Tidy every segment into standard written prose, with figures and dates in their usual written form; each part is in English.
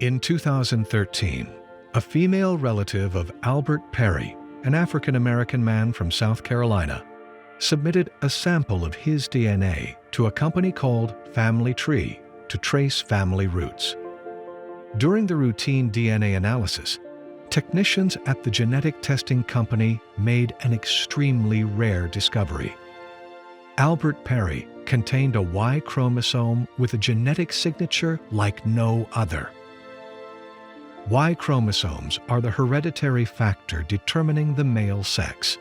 In 2013, a female relative of Albert Perry, an African-American man from South Carolina, submitted a sample of his DNA to a company called Family Tree to trace family roots. During the routine DNA analysis, technicians at the genetic testing company made an extremely rare discovery. Albert Perry contained a Y chromosome with a genetic signature like no other. Y chromosomes are the hereditary factor determining the male sex.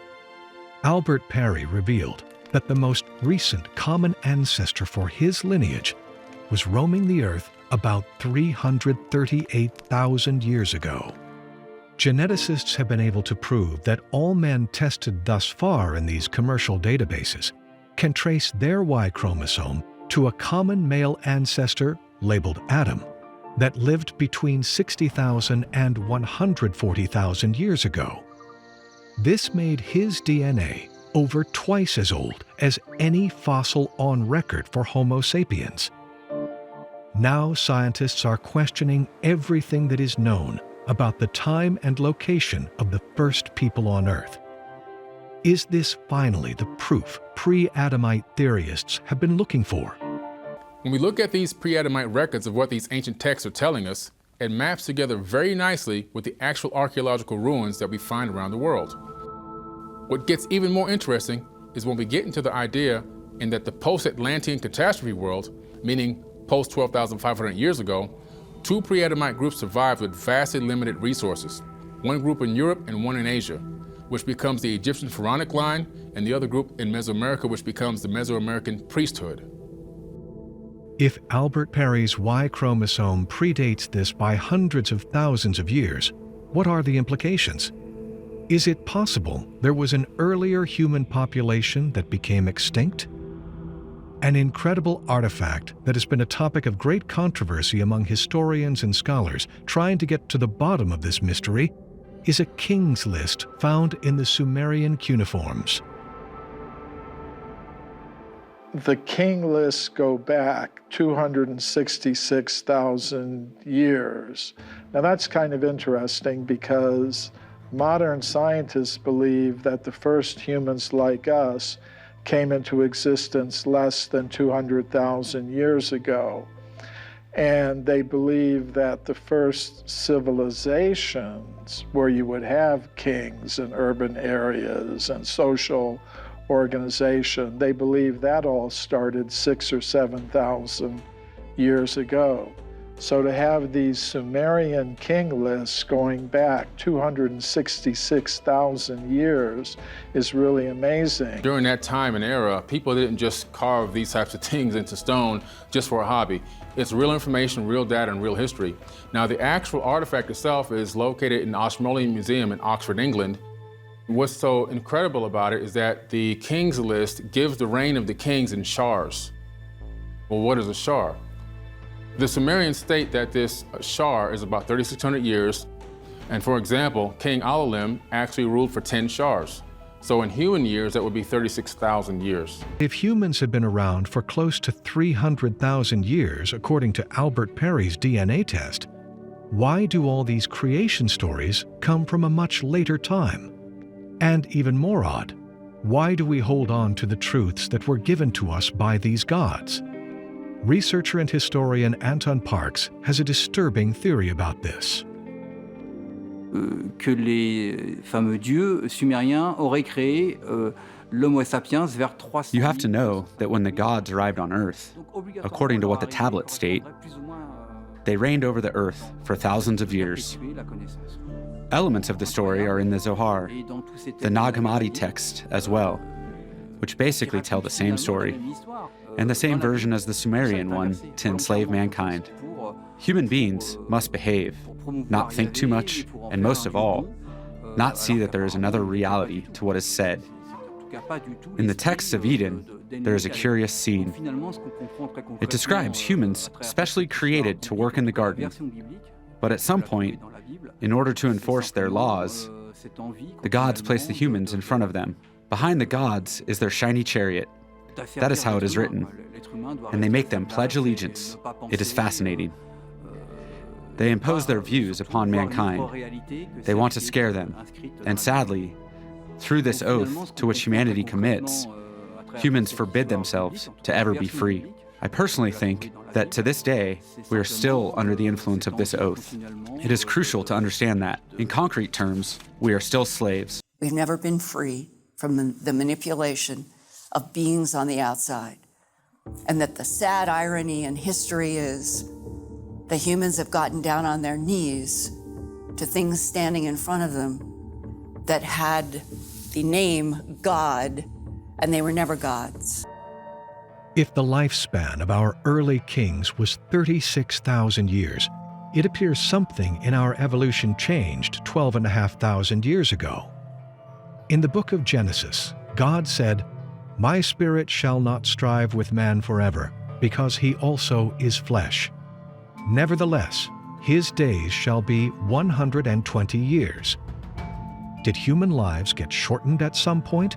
Albert Perry revealed that the most recent common ancestor for his lineage was roaming the earth about 338,000 years ago. Geneticists have been able to prove that all men tested thus far in these commercial databases can trace their Y chromosome to a common male ancestor labeled Adam that lived between 60,000 and 140,000 years ago. This made his DNA over twice as old as any fossil on record for Homo sapiens. Now scientists are questioning everything that is known about the time and location of the first people on Earth. Is this finally the proof pre-Adamite theorists have been looking for? When we look at these pre-Adamite records of what these ancient texts are telling us, it maps together very nicely with the actual archaeological ruins that we find around the world. What gets even more interesting is when we get into the idea in that the post-Atlantean catastrophe world, meaning post 12,500 years ago, two pre-Adamite groups survived with vastly limited resources, one group in Europe and one in Asia, which becomes the Egyptian pharaonic line, and the other group in Mesoamerica, which becomes the Mesoamerican priesthood. If Albert Perry's Y chromosome predates this by hundreds of thousands of years, what are the implications? Is it possible there was an earlier human population that became extinct? An incredible artifact that has been a topic of great controversy among historians and scholars trying to get to the bottom of this mystery is a king's list found in the Sumerian cuneiforms. The king lists go back 266,000 years. Now that's kind of interesting because modern scientists believe that the first humans like us came into existence less than 200,000 years ago. And they believe that the first civilizations where you would have kings in urban areas and social organization, they believe that all started 6,000 or 7,000 years ago. So to have these Sumerian king lists going back 266,000 years is really amazing. During that time and era, people didn't just carve these types of things into stone just for a hobby. It's real information, real data, and real history. Now, the actual artifact itself is located in the Ashmolean Museum in Oxford, England. What's so incredible about it is that the kings list gives the reign of the kings in shars. Well, what is a shar? The Sumerians state that this shar is about 3,600 years, and for example, King Alalim actually ruled for 10 shars. So in human years, that would be 36,000 years. If humans had been around for close to 300,000 years, according to Albert Perry's DNA test, why do all these creation stories come from a much later time? And even more odd, why do we hold on to the truths that were given to us by these gods? Researcher and historian Anton Parks has a disturbing theory about this. Que les fameux dieux sumériens auraient créé l'Homo sapiens vers 300. You have to know that when the gods arrived on Earth, according to what the tablets state, they reigned over the earth for thousands of years. Elements of the story are in the Zohar, the Nag Hammadi text as well, which basically tell the same story, and the same version as the Sumerian one to enslave mankind. Human beings must behave, not think too much, and most of all, not see that there is another reality to what is said. In the texts of Eden, there is a curious scene. It describes humans specially created to work in the garden, but at some point, in order to enforce their laws, the gods place the humans in front of them. Behind the gods is their shiny chariot. That is how it is written. And they make them pledge allegiance. It is fascinating. They impose their views upon mankind. They want to scare them. And sadly, through this oath to which humanity commits, humans forbid themselves to ever be free. I personally think that to this day, we are still under the influence of this oath. It is crucial to understand that. In concrete terms, we are still slaves. We've never been free from the manipulation of beings on the outside. And that the sad irony in history is the humans have gotten down on their knees to things standing in front of them that had the name God, and they were never gods. If the lifespan of our early kings was 36,000 years, it appears something in our evolution changed 12,500 years ago. In the book of Genesis, God said, "My spirit shall not strive with man forever, because he also is flesh. Nevertheless, his days shall be 120 years. Did human lives get shortened at some point?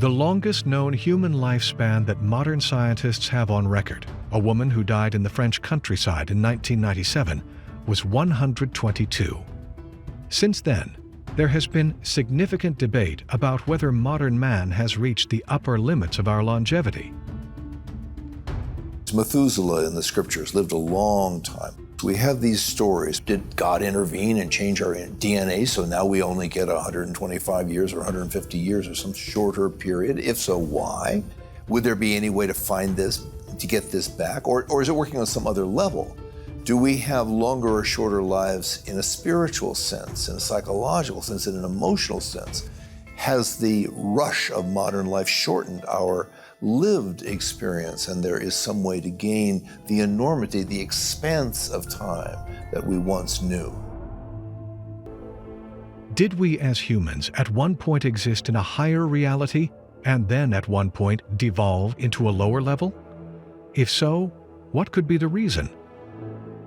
The longest known human lifespan that modern scientists have on record, a woman who died in the French countryside in 1997, was 122. Since then, there has been significant debate about whether modern man has reached the upper limits of our longevity. Methuselah in the scriptures lived a long time. We have these stories. Did God intervene and change our DNA so now we only get 125 years or 150 years or some shorter period? If so, why? Would there be any way to find this, to get this back? Or is it working on some other level? Do we have longer or shorter lives in a spiritual sense, in a psychological sense, in an emotional sense? Has the rush of modern life shortened our lived experience, and there is some way to gain the enormity, the expanse of time that we once knew? Did we as humans at one point exist in a higher reality and then at one point devolve into a lower level? If so, what could be the reason?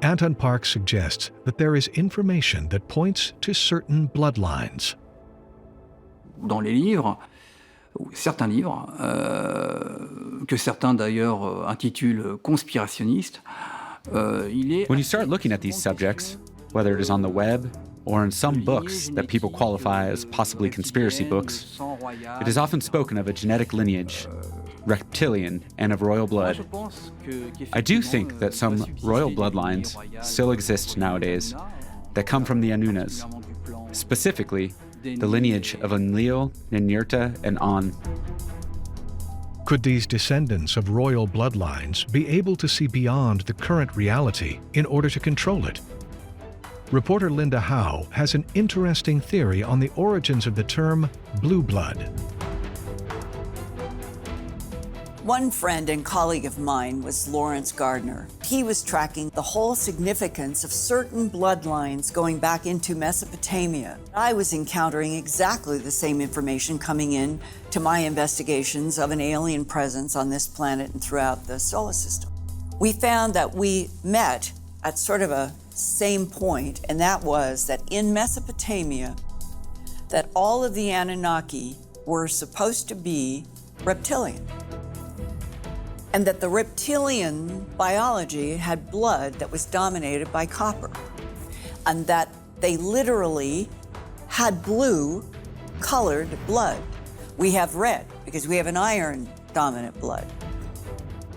Anton Park suggests that there is information that points to certain bloodlines. Dans les livres, certains livres, que certains d'ailleurs intitulent conspirationnistes, When you start looking at these subjects, whether it is on the web or in some books that people qualify as possibly conspiracy books, it is often spoken of a genetic lineage, reptilian, and of royal blood. I do think that some royal bloodlines still exist nowadays that come from the Anunnas, specifically the lineage of Enlil, Ninurta, and On. Could these descendants of royal bloodlines be able to see beyond the current reality in order to control it? Reporter Linda Howe has an interesting theory on the origins of the term blue blood. One friend and colleague of mine was Lawrence Gardner. He was tracking the whole significance of certain bloodlines going back into Mesopotamia. I was encountering exactly the same information coming in to my investigations of an alien presence on this planet and throughout the solar system. We found that we met at sort of a same point, and that was that in Mesopotamia, that all of the Anunnaki were supposed to be reptilian. And that the reptilian biology had blood that was dominated by copper. And that they literally had blue colored blood. We have red because we have an iron dominant blood.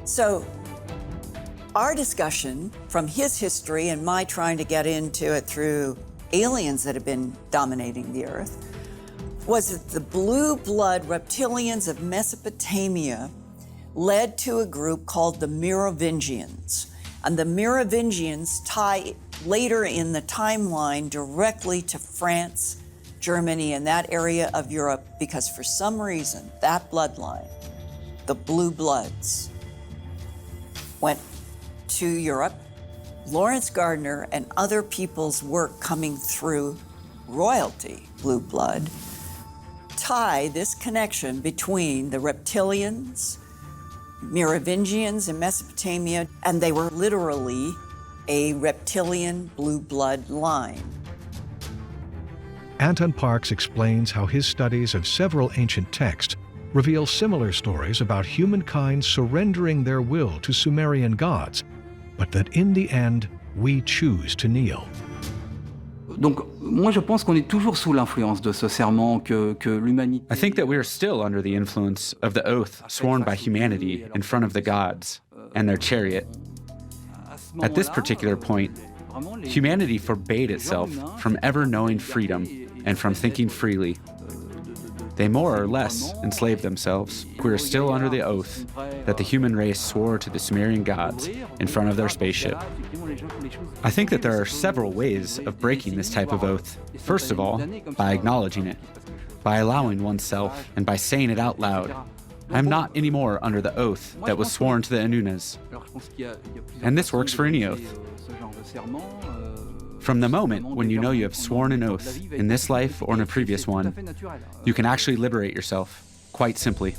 So our discussion from his history and my trying to get into it through aliens that have been dominating the earth was that the blue blood reptilians of Mesopotamia led to a group called the Merovingians. And the Merovingians tie later in the timeline directly to France, Germany, and that area of Europe, because for some reason, that bloodline, the blue bloods, went to Europe. Lawrence Gardner and other people's work coming through royalty, blue blood, tie this connection between the reptilians, Merovingians in Mesopotamia, and they were literally a reptilian blue blood line. Anton Parks explains how his studies of several ancient texts reveal similar stories about humankind surrendering their will to Sumerian gods, but that in the end, we choose to kneel. Donc, moi, je pense qu'on est toujours sous l'influence de ce serment que l'humanité... I think that we are still under the influence of the oath sworn by humanity in front of the gods and their chariot. At this particular point, humanity forbade itself from ever knowing freedom and from thinking freely. They more or less enslaved themselves. We are still under the oath that the human race swore to the Sumerian gods in front of their spaceship. I think that there are several ways of breaking this type of oath. First of all, by acknowledging it, by allowing oneself, and by saying it out loud. I am not anymore under the oath that was sworn to the Anunnas. And this works for any oath. From the moment when you know you have sworn an oath in this life or in a previous one, you can actually liberate yourself, quite simply.